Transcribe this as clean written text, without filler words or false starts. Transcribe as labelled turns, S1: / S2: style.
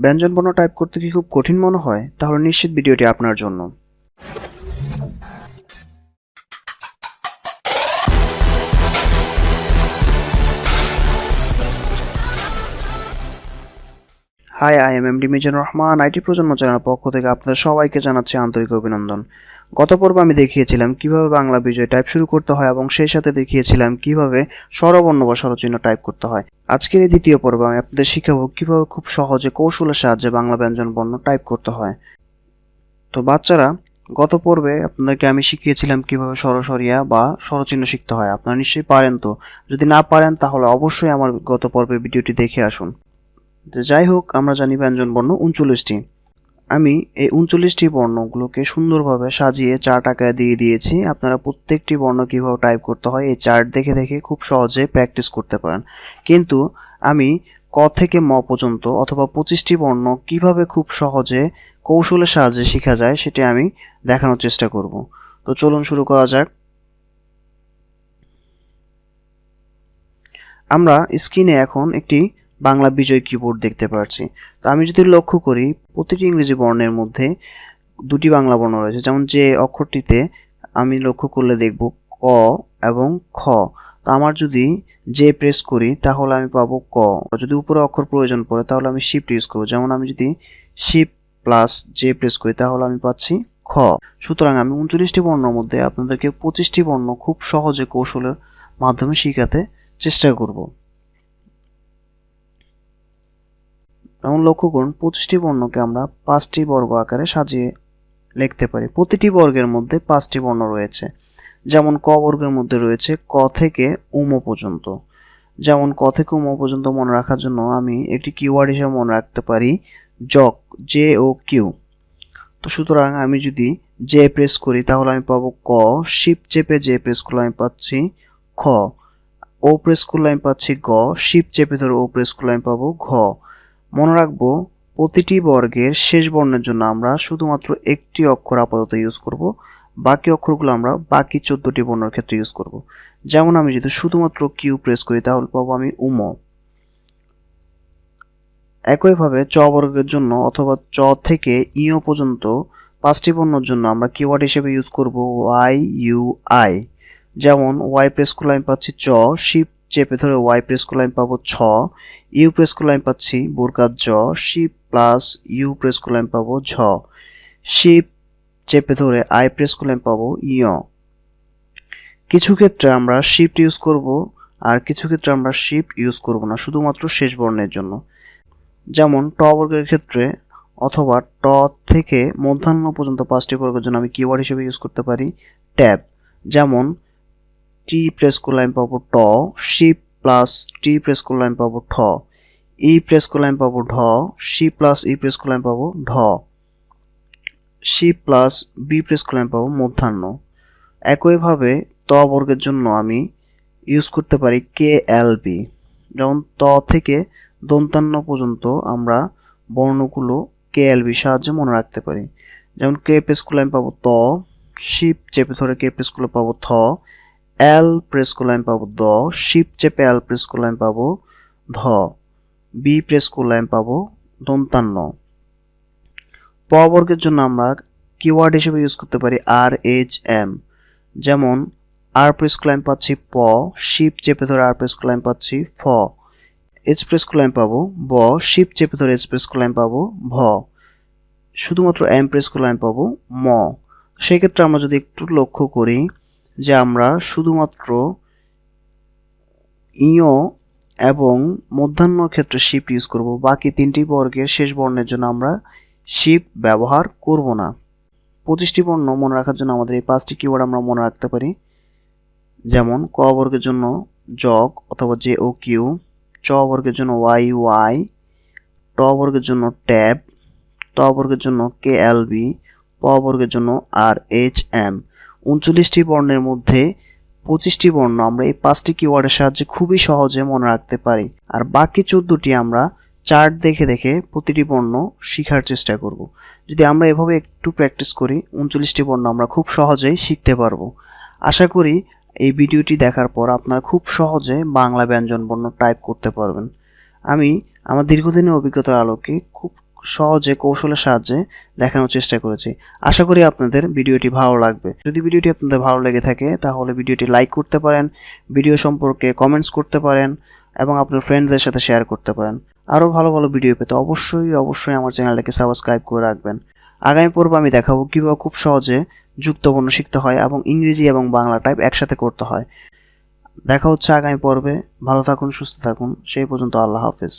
S1: ব্যঞ্জনবর্ণ টাইপ করতে কি খুব কঠিন মনে হয়? তাহলে নিশ্চিত ভিডিওটি আপনার জন্য। Hi, I am MD Mizanur Rahman. IT প্রজন্ম চ্যানেলের পক্ষ থেকে আপনাদের সবাইকে জানাচ্ছি আন্তরিক অভিনন্দন। গত পর্বে আমি দেখিয়েছিলাম কিভাবে বাংলা বিজয় টাইপ শুরু করতে হয় এবং সেই সাথে দেখিয়েছিলাম কিভাবে স্বরবর্ণ বা স্বরচিহ্ন টাইপ করতে হয়। আজকের এই দ্বিতীয় পর্বে আমি আপনাদের শিখাবো কিভাবে খুব সহজে কৌশলের সাহায্যে বাংলা ব্যঞ্জনবর্ণ টাইপ করতে হয়। তো বাচ্চারা, গত পর্বে আপনাদেরকে আমি শিখিয়েছিলাম কিভাবে স্বরসরিয়া বা স্বরচিহ্ন শিখতে হয়। আপনারা নিশ্চয়ই পারেন। তো যদি না পারেন তাহলে অবশ্যই আমার গত পর্বের ভিডিওটি দেখে আসুন। তো যাই হোক, আমরা জানি ব্যঞ্জনবর্ণ 39টি। আমি এই 39টি বর্ণগুলোকে সুন্দরভাবে সাজিয়ে চার্ট আকারে দিয়ে দিয়েছি। আপনারা প্রত্যেকটি বর্ণ কিভাবে টাইপ করতে হয় এই চার্ট দেখে দেখে খুব সহজে প্র্যাকটিস করতে পারেন। কিন্তু আমি ক থেকে ম পর্যন্ত অথবা 25টি বর্ণ কিভাবে খুব সহজে কৌশলের সাহায্যে শেখা যায় সেটি আমি দেখানোর চেষ্টা করব। তো চলুন শুরু করা যাক। আমরা স্ক্রিনে এখন একটি বাংলা বিজয় কিবোর্ড দেখতে পাচ্ছি। তো আমি যদি লক্ষ্য করি, প্রতিটি ইংরেজি বর্ণের মধ্যে দুটি বাংলা বর্ণ রয়েছে। যেমন যে অক্ষরটিতে আমি লক্ষ্য করলে দেখব ক এবং খ। তো আমার যদি জে প্রেস করি তাহলে আমি পাবো ক। যদি উপরে অক্ষর প্রয়োজন পড়ে তাহলে আমি শিফট ইউজ করবো। যেমন আমি যদি শিফট প্লাস জে প্রেস করি তাহলে আমি পাচ্ছি খ। সুতরাং আমি 39টি বর্ণের মধ্যে আপনাদেরকে 25টি বর্ণ খুব সহজে কৌশলের মাধ্যমে শেখাতে চেষ্টা করব। যেমন লক্ষ্য করুন, 25টি বর্ণকে আমরা 5টি বর্গ আকারে সাজিয়ে লিখতে পারি। প্রতিটি বর্গের মধ্যে 5টি বর্ণ রয়েছে। যেমন ক বর্গের মধ্যে রয়েছে ক থেকে উম পর্যন্ত। যেমন ক থেকে উম পর্যন্ত মনে রাখার জন্য আমি একটি কিওয়ার্ড হিসেবে মনে রাখতে পারি জক, জে ও কিউ। তো সুতরাং আমি যদি জে প্রেস করি তাহলে আমি পাবো ক। শিফট চেপে জে প্রেস করলে আমি পাচ্ছি খ। ও প্রেস করলে আমি পাচ্ছি গ। শিফট চেপে ধরে ও প্রেস করলে আমি পাবো ঘ। মনে রাখবো, প্রতিটি বর্গের শেষ বর্ণের জন্য আমরা শুধুমাত্র একটি অক্ষর আপাতত ইউজ করব। বাকি অক্ষরগুলো আমরা বাকি 14টি বর্ণের ক্ষেত্রে ইউজ করব। যেমন আমি যদি শুধুমাত্র কিউ প্রেস করি তাহলে পাবো আমি উম। একইভাবে চ বর্গের জন্য অথবা চ থেকে ইও পর্যন্ত 5টি বর্ণের জন্য আমরা কিওয়ার্ড হিসেবে ইউজ করব ওয়াই ইউ আই। যেমন ওয়াই প্রেস করলে আমি পাচ্ছি চ। শিফট চেপে ধরে ওয়াই প্রেস করলে আমি পাবো ছ। ইউ প্রেস করলে আমি পাচ্ছি বোরকাত জ। শিফট প্লাস ইউ প্রেস করলে আমি পাবো ঝ। শিফট চেপে ধরে আই প্রেস করলে আমি পাবো ইয়। কিছু ক্ষেত্রে আমরা শিফট ইউজ করব আর কিছু ক্ষেত্রে আমরা শিফট ইউজ করব না, শুধুমাত্র শেষ বর্ণের জন্য। যেমন ট বর্গের ক্ষেত্রে অথবা ট থেকে মধ্যাহ্ন পর্যন্ত 5টি বর্গের জন্য আমি কিওয়ার্ড হিসেবে ইউজ করতে পারি ট্যাব। যেমন টি প্রেস করলে আমি পাবো ট। শিফট প্লাস টি প্রেস করলে আমি পাবো ঠ। ই প্রেস করলে আমি পাবো ঢ। সি প্লাস ই প্রেস করলে আমি পাবো ঢ। সি প্লাস বি প্রেস করলে আমি পাবো মধ্যাহ্ন। একইভাবে ত বর্গের জন্য আমি ইউজ করতে পারি কে এল বি। যেমন ত থেকে দন্তান্ন পর্যন্ত আমরা বর্ণগুলো কে এল বি সাহায্যে মনে রাখতে পারি। যেমন কে প্রেস করলে আমি পাবো ত। শিফট চেপে ধরে কে প্রেস করলে পাবো থ। এল প্রেস করলে আমি পাবো দ। শিফট চেপে এল প্রেস করলে আমি পাবো ধ। বি প্রেস করলে আমি পাবো দন্তান্ন। প বর্গের জন্য আমরা কিওয়ার্ড হিসেবে ইউজ করতে পারি আর এইচ এম। যেমন আর প্রেস করলে আমি পাচ্ছি প। শিফট চেপে ধরে আর প্রেস করলে আমি পাচ্ছি ফ। এইচ প্রেস করলে আমি পাবো ব। শিফট চেপে ধরে এইচ প্রেস করলে আমি পাবো ভ। শুধুমাত্র এম প্রেস করলে আমি পাবো ম। সেক্ষেত্রে আমরা যদি একটু লক্ষ্য করি যে আমরা শুধুমাত্র ইয় এবং মধ্যাহ্নর ক্ষেত্রে শিফট ইউজ করব, বাকি 3টি বর্গের শেষ বর্ণের জন্য আমরা শিফট ব্যবহার করব না। 25টি বর্ণ মনে রাখার জন্য আমাদের এই 5টি কিওয়ার্ড আমরা মনে রাখতে পারি। যেমন ক বর্গের জন্য জগ অথবা জে ও কিউ। চ বর্গের জন্য ওয়াই ওয়াই। ট বর্গের জন্য ট্যাব। ত বর্গের জন্য কে এল বি। প বর্গের জন্য আর এইচ এম। 39টি বর্ণের মধ্যে 25টি বর্ণ আমরা এই 5টি কিওয়ার্ডের সাহায্যে খুবই সহজে মনে রাখতে পারি। আর বাকি 14টি আমরা চার্ট দেখে দেখে প্রতিটি বর্ণ শেখার চেষ্টা করব। যদি আমরা এভাবে একটু প্র্যাকটিস করি 39টি বর্ণ আমরা খুব সহজেই শিখতে পারবো। আশা করি এই ভিডিওটি দেখার পর আপনারা খুব সহজে বাংলা ব্যঞ্জনবর্ণ টাইপ করতে পারবেন। আমি আমার দীর্ঘদিনের অভিজ্ঞতার আলোকে খুব সহজে কৌশলের সাহায্যে দেখানোর চেষ্টা করেছি। আশা করি আপনাদের ভিডিওটি ভালো লাগবে। যদি ভিডিওটি আপনাদের ভালো লেগে থাকে তাহলে ভিডিওটি লাইক করতে পারেন, ভিডিও সম্পর্কে কমেন্টস করতে পারেন এবং আপনার ফ্রেন্ডদের সাথে শেয়ার করতে পারেন। আরও ভালো ভালো ভিডিও পেতে অবশ্যই আমার চ্যানেলটাকে সাবস্ক্রাইব করে রাখবেন। আগামী পর্বে আমি দেখাবো কীভাবে খুব সহজে যুক্তবর্ণ শিখতে হয় এবং ইংরেজি এবং বাংলা টাইপ একসাথে করতে হয়। দেখা হচ্ছে আগামী পর্বে। ভালো থাকুন, সুস্থ থাকুন। সেই পর্যন্ত আল্লাহ হাফেজ।